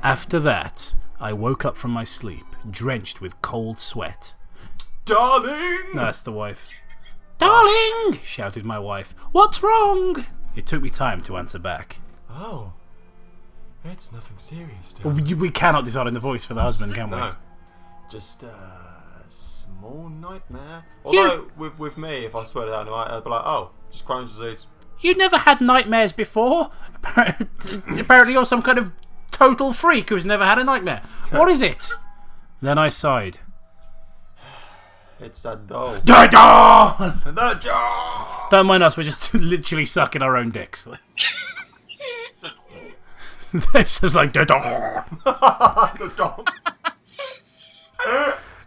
After that, I woke up from my sleep, drenched with cold sweat. Darling! No, that's the wife. Darling! Shouted my wife. What's wrong? It took me time to answer back. Oh. It's nothing serious, Well, darling. we cannot decide on the voice for the husband, can we? No. Just a small nightmare. Although, with me, if I swear down, I'd be like, oh, just Crohn's disease. You never had nightmares before? Apparently you're some kind of total freak who's never had a nightmare. What is it? Then I sighed. It's that doll. The doll! The doll! Don't mind us, we're just literally sucking our own dicks. This is like the doll. The doll.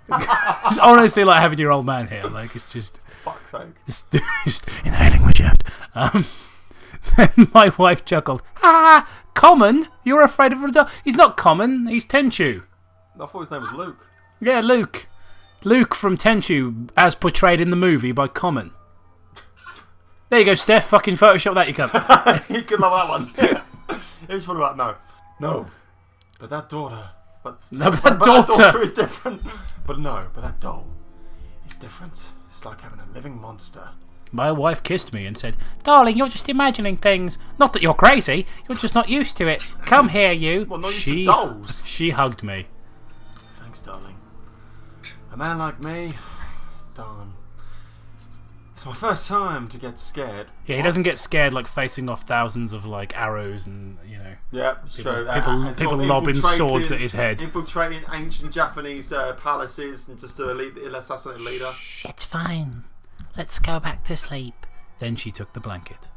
It's honestly like having your old man here. Like, it's just... Fuck's sake. Just inhaling my shaft. Then my wife chuckled. Ah, Common? You're afraid of a doll? He's not Common, he's Tenchu. I thought his name was Luke. Yeah, Luke. Luke from Tenchu, as portrayed in the movie by Common. There you go, Steph. Fucking Photoshop that, you cunt. You could love that one. It was funny like, no. But that daughter. But that daughter is different. But that doll is different. It's like having a living monster. My wife kissed me and said, Darling, you're just imagining things. Not that you're crazy, you're just not used to it. Come here, you. Well, not used to dolls. She hugged me. Thanks, darling. A man like me, darling. It's my first time to get scared. Yeah, he doesn't get scared like facing off thousands of like arrows and, you know. Yeah, it's true. People lobbing swords at his head. Infiltrating ancient Japanese palaces and just to assassinate a leader. It's fine. Let's go back to sleep. Then she took the blanket.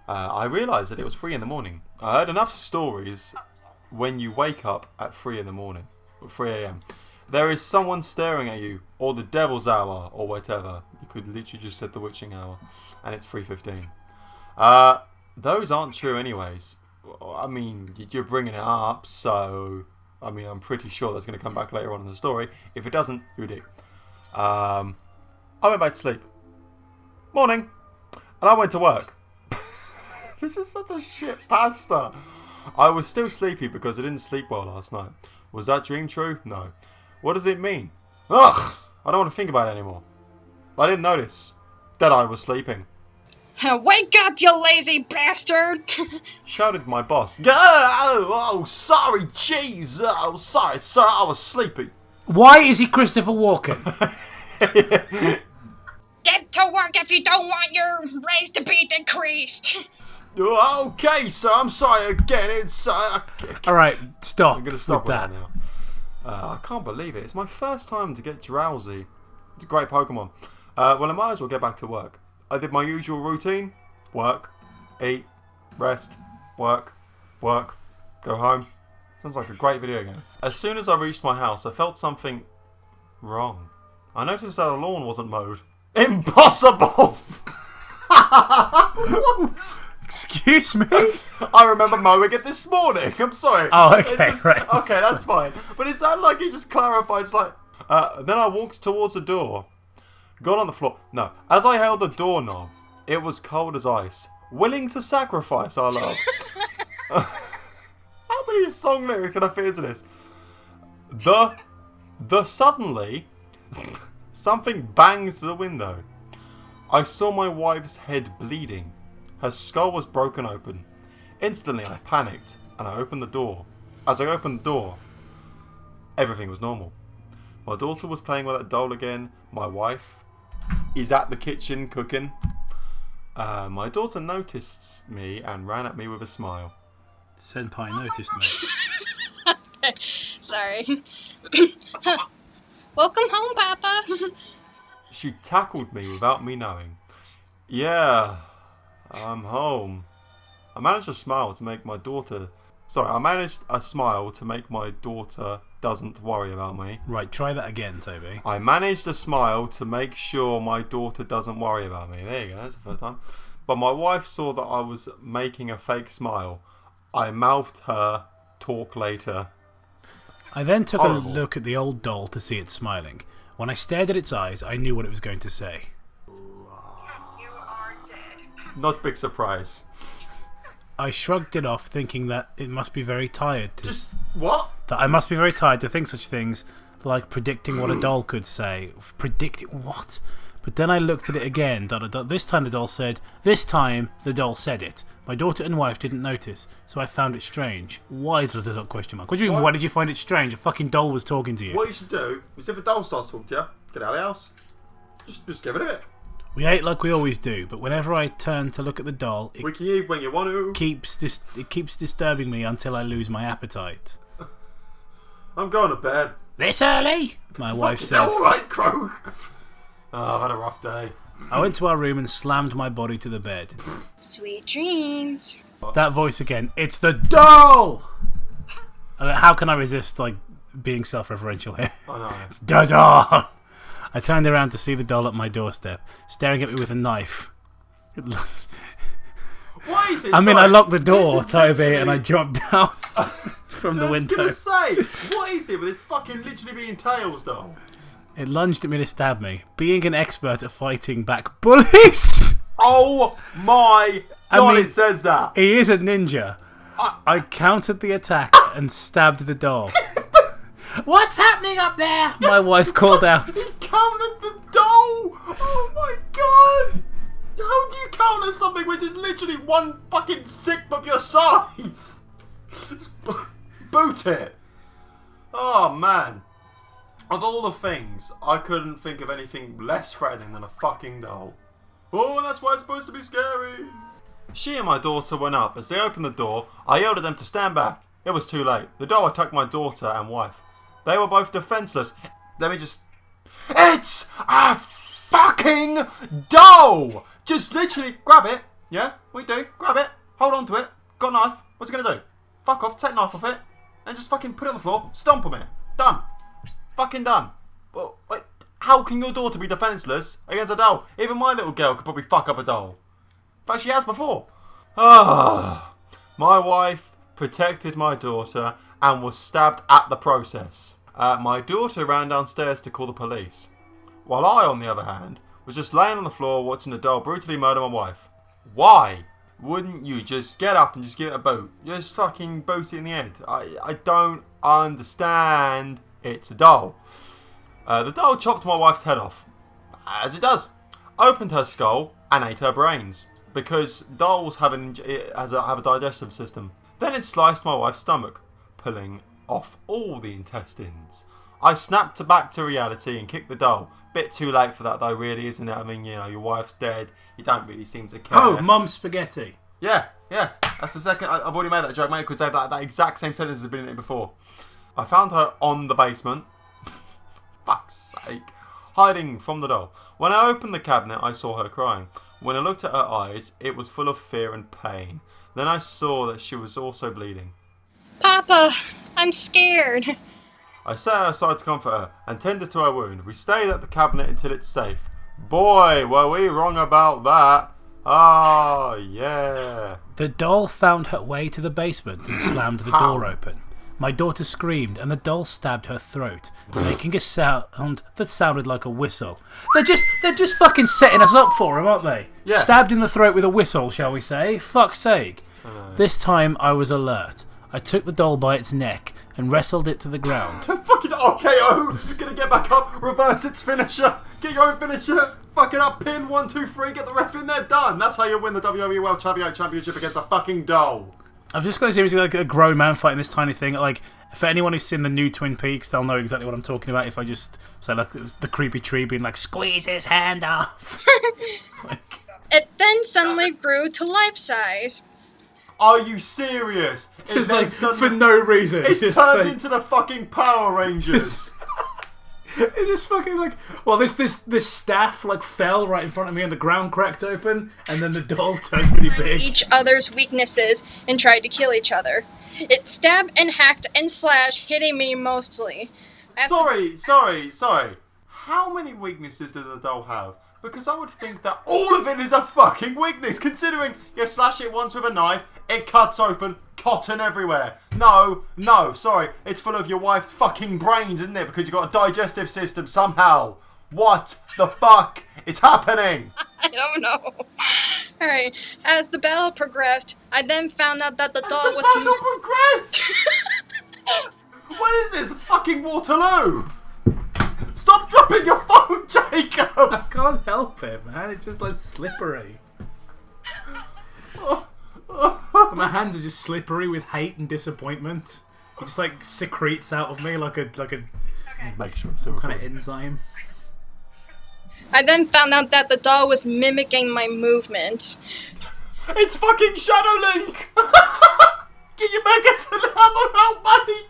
I realised that it was 3 in the morning. I heard enough stories when you wake up at 3 in the morning, or 3 a.m. There is someone staring at you, or the devil's hour, or whatever. You could literally just said the witching hour, and it's 3:15. Those aren't true anyways. I mean, you're bringing it up, so... I mean, I'm pretty sure that's going to come back later on in the story. If it doesn't, you're a dick. I went back to sleep. Morning. And I went to work. This is such a shit pasta. I was still sleepy because I didn't sleep well last night. Was that dream true? No. What does it mean? Ugh! I don't want to think about it anymore. I didn't notice that I was sleeping. Wake up, you lazy bastard! Shouted my boss. Oh, sorry, jeez. Oh, sorry, sir, I was sleepy. Why is he Christopher Walken? Get to work if you don't want your raise to be decreased. Okay, sir, I'm sorry again. It's Alright, stop. I'm going to stop with that now. I can't believe it. It's my first time to get drowsy. It's a great Pokemon. Well, I might as well get back to work. I did my usual routine. Work, eat, rest, work, go home. Sounds like a great video game. As soon as I reached my house, I felt something wrong. I noticed that the lawn wasn't mowed. Impossible! What? Excuse me? I remember mowing it this morning. I'm sorry. Oh, okay, right. Okay, that's fine. But it sounded like he just clarified. It's like... then I walked towards the door. Got on the floor. No. As I held the doorknob, it was cold as ice. Willing to sacrifice our love. How many song lyrics can I fit into this? Suddenly... something bangs to the window. I saw my wife's head bleeding. Her skull was broken open. Instantly I panicked and I opened the door. As I opened the door, everything was normal. My daughter was playing with that doll again. My wife is at the kitchen cooking. My daughter noticed me and ran at me with a smile. Senpai noticed me. Sorry. Welcome home, Papa. She tackled me without me knowing. Yeah, I'm home. I managed a smile to make my daughter... Sorry, I managed a smile to make my daughter doesn't worry about me. Right, try that again, Toby. I managed a smile to make sure my daughter doesn't worry about me. There you go, that's the first time. But my wife saw that I was making a fake smile. I mouthed her, talk later. I then took Horrible. a look at the old doll to see it smiling. When I stared at its eyes, I knew what it was going to say. Not big surprise. I shrugged it off, thinking that it must be very tired. Just what? That I must be very tired to think such things, like predicting what a doll could say. Predicting what? But then I looked at it again. This time the doll said. This time the doll said it. My daughter and wife didn't notice, so I found it strange. Why does it question mark? What do you mean? Why did you find it strange? A fucking doll was talking to you. What you should do is, if a doll starts talking to you, get out of the house. Just get rid of it. We ate like we always do, but whenever I turn to look at the doll, it We can eat when you want to. keeps disturbing me until I lose my appetite. I'm going to bed. This early? My wife said. All right, Croak. Oh, I've had a rough day. I went to our room and slammed my body to the bed. Sweet dreams. That voice again. It's the doll! How can I resist, like, being self-referential here? I know. It's the doll! I turned around to see the doll at my doorstep, staring at me with a knife. Why is it? I mean, I locked the door, this is Toby, literally- and I jumped down from the I was window. gonna say, what is it with this fucking literally being tails, doll? It lunged at me to stab me, being an expert at fighting back bullies. Oh my god, mean- it says that. He is a ninja. I countered the attack and stabbed the doll. What's happening up there? My wife called out. He counted the doll! Oh my god! How do you counter something which is literally one fucking sixth of your size? Just boot it. Oh man. Of all the things, I couldn't think of anything less threatening than a fucking doll. Oh, and that's why it's supposed to be scary. She and my daughter went up. As they opened the door, I yelled at them to stand back. It was too late. The doll attacked my daughter and wife. They were both defenseless. Let me just... It's a fucking doll! Just literally grab it. Yeah, we do. Grab it. Hold on to it. Got a knife. What's it going to do? Fuck off. Take a knife off it. And just fucking put it on the floor. Stomp on it. Done. Fucking done. Well, wait, how can your daughter be defenseless against a doll? Even my little girl could probably fuck up a doll. In fact, she has before. Ah, my wife protected my daughter and was stabbed at the process. My daughter ran downstairs to call the police, while I, on the other hand, was just laying on the floor watching the doll brutally murder my wife. Why wouldn't you just get up and just give it a boot? Just fucking boot it in the head. I don't understand. It's a doll. The doll chopped my wife's head off, as it does. Opened her skull and ate her brains, because dolls have a digestive system. Then it sliced my wife's stomach, pulling off all the intestines. I snapped back to reality and kicked the doll. Bit too late for that though, really, isn't it? I mean, you know, your wife's dead. You don't really seem to care. Oh, mum's spaghetti. Yeah. That's the second. I've already made that joke, mate, because that exact same sentence has been in it before. I found her on the basement. Fuck's sake. Hiding from the doll. When I opened the cabinet, I saw her crying. When I looked at her eyes, it was full of fear and pain. Then I saw that she was also bleeding. Papa, I'm scared. I set her aside to comfort her and tended to her wound. We stayed at the cabinet until it's safe. Boy, were we wrong about that. Oh, yeah. The doll found her way to the basement and slammed the door open. My daughter screamed and the doll stabbed her throat, making a sound that sounded like a whistle. They're just fucking setting us up for him, aren't they? Yeah. Stabbed in the throat with a whistle, shall we say? Fuck's sake. This time I was alert. I took the doll by its neck and wrestled it to the ground. Fucking RKO! You're gonna get back up, reverse its finisher, get your own finisher, fuck it up, pin 1, 2, 3, get the ref in there, done. That's how you win the WWE World Championship against a fucking doll. I've just got this image of like a grown man fighting this tiny thing. Like, for anyone who's seen the new Twin Peaks, they'll know exactly what I'm talking about. If I just say like the creepy tree being like, squeeze his hand off. It then suddenly grew to life size. Are you serious? Just like for no reason. It's just turned like, into the fucking Power Rangers. It's just fucking like, well, this staff like fell right in front of me and the ground cracked open and then the doll turned really big. Each other's weaknesses and tried to kill each other. It stabbed and hacked and slashed, hitting me mostly. Sorry. How many weaknesses does a doll have? Because I would think that all of it is a fucking weakness, considering you slash it once with a knife, it cuts open, cotton everywhere. No, sorry, it's full of your wife's fucking brains, isn't it? Because you've got a digestive system somehow. What the fuck is happening? I don't know. Alright, as the battle progressed, I then found out that the doll As the was... battle progressed! What is this? Fucking Waterloo! Stop dropping your phone, Jacob! I can't help it, man. It's just like slippery. My hands are just slippery with hate and disappointment. It just like secretes out of me like a Make sure some kind of enzyme. I then found out that the doll was mimicking my movements. It's fucking Shadow Link! Get your Megaton hammer out, buddy!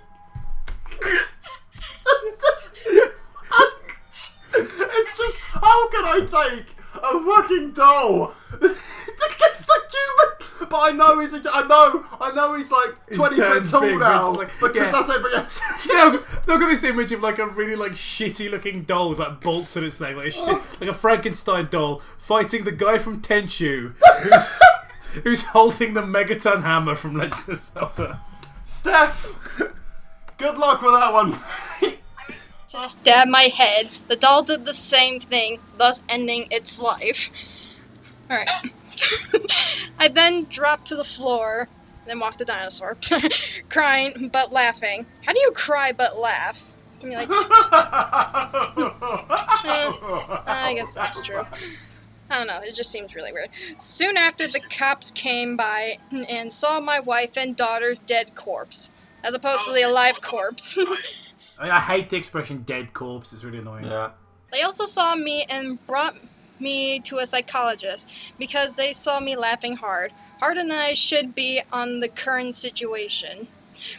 It's just, how can I take a fucking doll against a human? But I know he's like 20 feet tall big, now like, because that's every episode. Look at this image of like a really like shitty looking doll with like bolts in its leg, like a Frankenstein doll fighting the guy from Tenchu who's holding the megaton hammer from Legend of Zelda. Steph, good luck with that one. Just stabbed my head. The doll did the same thing, thus ending its life. Alright. I then dropped to the floor, then walked the dinosaur, crying but laughing. How do you cry but laugh? I mean, like, I guess that's true. I don't know, it just seems really weird. Soon after, the cops came by and saw my wife and daughter's dead corpse, as opposed to the alive corpse. I hate the expression dead corpse, it's really annoying. Yeah. They also saw me and brought me to a psychologist because they saw me laughing hard, harder than I should be on the current situation.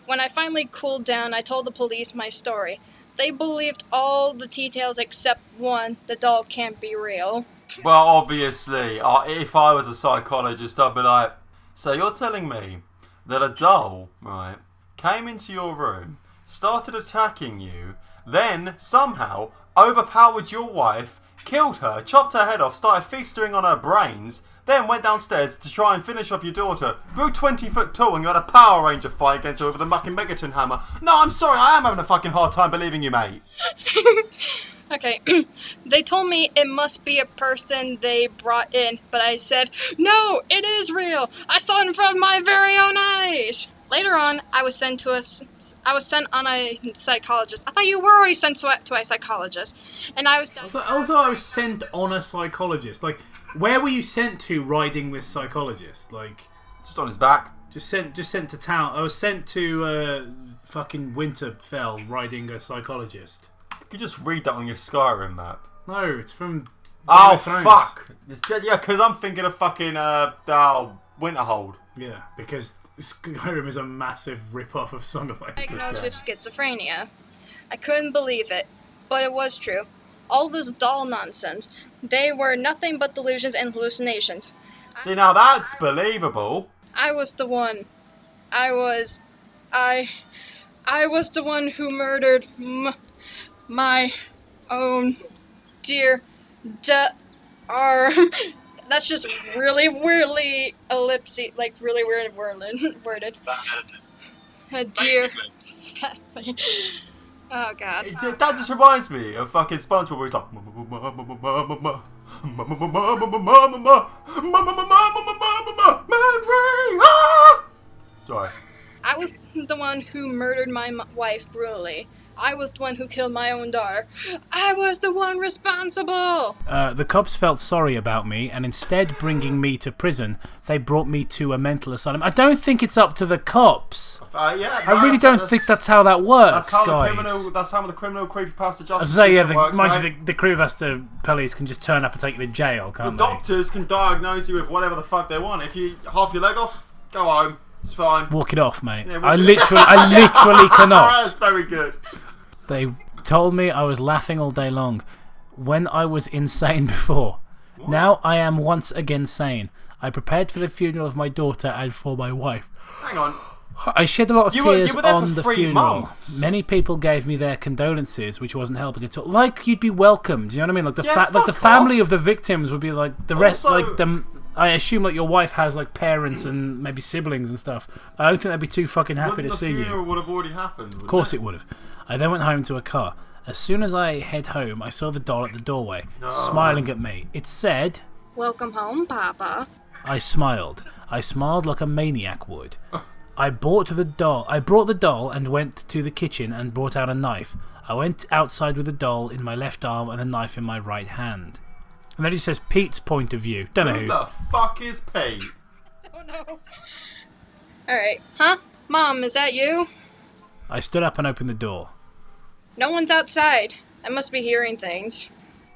When I finally cooled down, I told the police my story. They believed all the details except one, the doll can't be real. Well, obviously, if I was a psychologist, I'd be like, so you're telling me that a doll, right, came into your room, started attacking you, then somehow overpowered your wife, killed her, chopped her head off, started feasting on her brains, then went downstairs to try and finish off your daughter, grew 20 foot tall, and you had a Power Ranger fight against her with a fucking Megaton hammer. No, I'm sorry, I am having a fucking hard time believing you, mate. Okay, they told me it must be a person they brought in, but I said, no, it is real. I saw it in front of my very own eyes. Later on, I was sent on a psychologist. I thought you were already sent to a psychologist, and I was. Also, I was sent on a psychologist. Like, where were you sent to riding this psychologist? Like, Just on his back. just sent to town. I was sent to fucking Winterfell riding a psychologist. You just read that on your Skyrim map. No, it's from. Oh, Game of Thrones. fuck. Yeah, because I'm thinking of fucking Winterhold. Yeah, because Skyrim is a massive rip-off of Song of Ice and Fire. Diagnosed with schizophrenia. I couldn't believe it, but it was true. All this doll nonsense. They were nothing but delusions and hallucinations. See, now that's believable. I was the one. I was the one who murdered my own dear That's just really weirdly ellipsy, like really weird worded. Dear family. Oh god. That just reminds me of fucking SpongeBob where he's like Sorry. I was the one who murdered my wife brutally. I was the one who killed my own daughter. I was the one responsible! The cops felt sorry about me, and instead bringing me to prison, they brought me to a mental asylum. I don't think it's up to the cops. Yeah, I really don't think that's how that works, that's how guys. That's how the criminal creepypasta justice So yeah, system works, mind mate. you, the creepypasta police can just turn up and take you to jail, can't The they? doctors can diagnose you with whatever the fuck they want. If you half your leg off, go home. It's fine. Walk it off, mate. Yeah, I literally cannot. That's very good. They told me I was laughing all day long when I was insane before. What? Now I am once again sane. I prepared for the funeral of my daughter and for my wife. Hang on. I shed a lot of tears you were there on for the 3 funeral. months. Many people gave me their condolences, which wasn't helping at all. Like you'd be welcomed, you know what I mean? Like the Yeah, like the fuck family off. of the victims would be like the rest, Also- like them. I assume like your wife has like parents and maybe siblings and stuff. I don't think they'd be too fucking happy to The see you. funeral would have already happened. Of course it would have. I then went home to a car. As soon as I head home, I saw the doll at the doorway, No. smiling at me. It said, Welcome home, Papa. I smiled. I smiled like a maniac would. I brought the doll and went to the kitchen and brought out a knife. I went outside with the doll in my left arm and the knife in my right hand. And then he says Pete's point of view. Don't know who. Who the fuck is Pete? Oh no. Alright. Huh? Mom, is that you? I stood up and opened the door. No one's outside. I must be hearing things.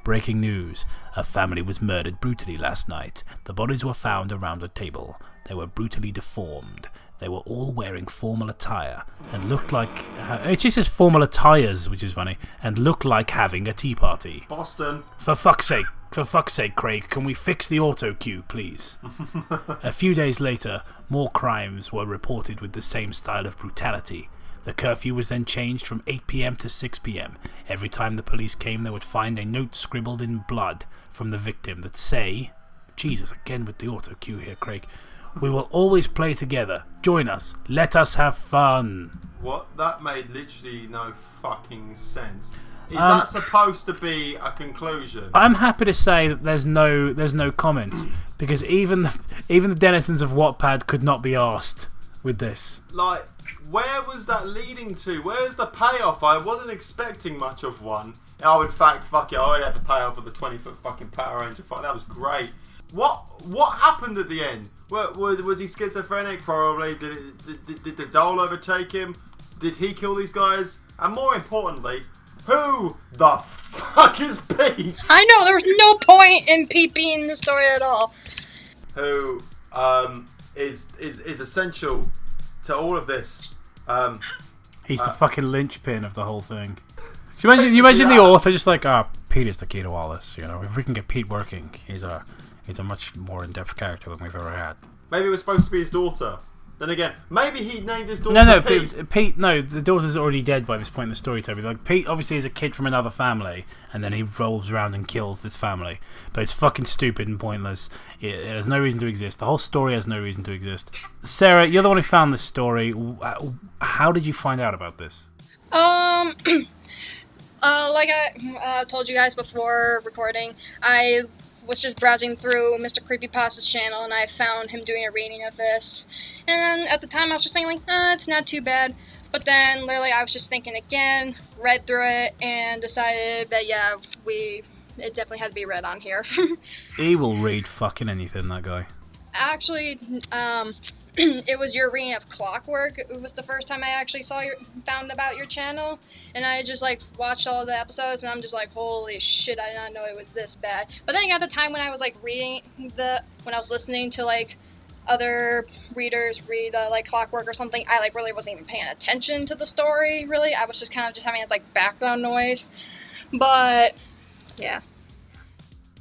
Breaking news. A family was murdered brutally last night. The bodies were found around a table. They were brutally deformed. They were all wearing formal attire and looked like... It just says formal attires, which is funny, and looked like having a tea party. Boston. For fuck's sake, Craig, can we fix the auto cue, please? A few days later, more crimes were reported with the same style of brutality. The curfew was then changed from 8 p.m. to 6 p.m. Every time the police came, they would find a note scribbled in blood from the victim that say... Jesus, again with the auto cue here, Craig. We will always play together. Join us. Let us have fun. What? That made literally no fucking sense. Is that supposed to be a conclusion? I'm happy to say that there's no comments because even the denizens of Wattpad could not be asked with this. Like, where was that leading to? Where's the payoff? I wasn't expecting much of one. Oh, in fact, fuck it, I already had the payoff of the 20-foot fucking Power Ranger. Fuck, that was great. What happened at the end? Was he schizophrenic? Probably. Did the doll overtake him? Did he kill these guys? And more importantly, who the fuck is Pete? I know, there was no point in Pete being in the story at all. Who is essential to all of this. He's the fucking linchpin of the whole thing. You imagine the author just like, Pete is the key to all this. You know, if we can get Pete working, he's a much more in-depth character than we've ever had. Maybe it was supposed to be his daughter. Then again, maybe he named his daughter No, Pete. No, the daughter's already dead by this point in the story, Toby. Like, Pete obviously is a kid from another family, and then he rolls around and kills this family. But it's fucking stupid and pointless. It has no reason to exist. The whole story has no reason to exist. Sarah, you're the one who found this story. How did you find out about this? Like I told you guys before recording, I was just browsing through Mr. Creepypasta's channel and I found him doing a reading of this. And then at the time I was just thinking like, it's not too bad. But then literally I was just thinking again, read through it, and decided that yeah, it definitely had to be read on here. He will read fucking anything, that guy. Actually, it was your reading of Clockwork. It was the first time I actually found about your channel, and I just like watched all the episodes, and I'm just like, holy shit, I did not know it was this bad. But then at the time when I was like when I was listening to like other readers read like Clockwork or something, I like really wasn't even paying attention to the story. Really, I was just kind of just having it as like background noise. But yeah.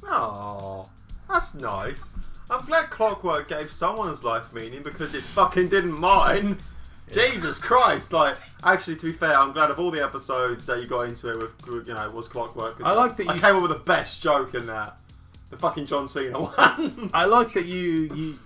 Oh, that's nice. I'm glad Clockwork gave someone's life meaning because it fucking didn't mine. Yeah. Jesus Christ! Like, actually, to be fair, I'm glad of all the episodes that you got into it with, was Clockwork. I like that I came up with the best joke in that, the fucking John Cena one. I like that you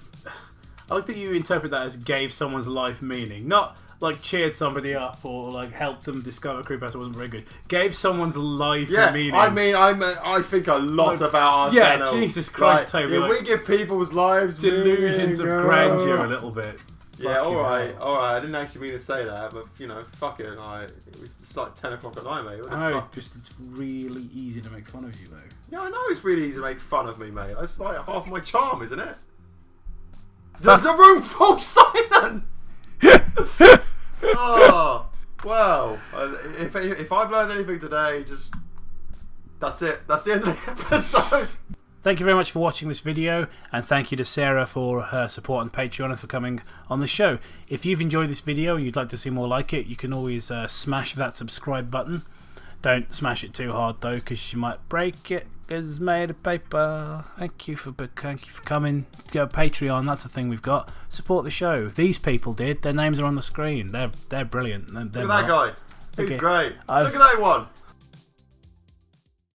interpret that as gave someone's life meaning, not like cheered somebody up or like helped them discover Creepypasta wasn't very good. Gave someone's life meaning. I think a lot about our channel. Yeah, Jesus Christ, like, Toby. If we give people's lives delusions meaning, of grandeur a little bit. Yeah, alright. I didn't actually mean to say that, but fuck it. It's like 10 o'clock at night, mate. I know, it's really easy to make fun of you, though. Yeah, I know it's really easy to make fun of me, mate. That's like half my charm, isn't it? The room falls silent! Oh, well. If I've learned anything today, just... That's it. That's the end of the episode. Thank you very much for watching this video, and thank you to Sarah for her support on Patreon and for coming on the show. If you've enjoyed this video and you'd like to see more like it, you can always smash that subscribe button. Don't smash it too hard though, because you might break it. It's made of paper. Thank you for coming. Go Patreon. That's a thing we've got. Support the show. These people did. Their names are on the screen. They're brilliant. Look at that guy. He's great. Look at that one.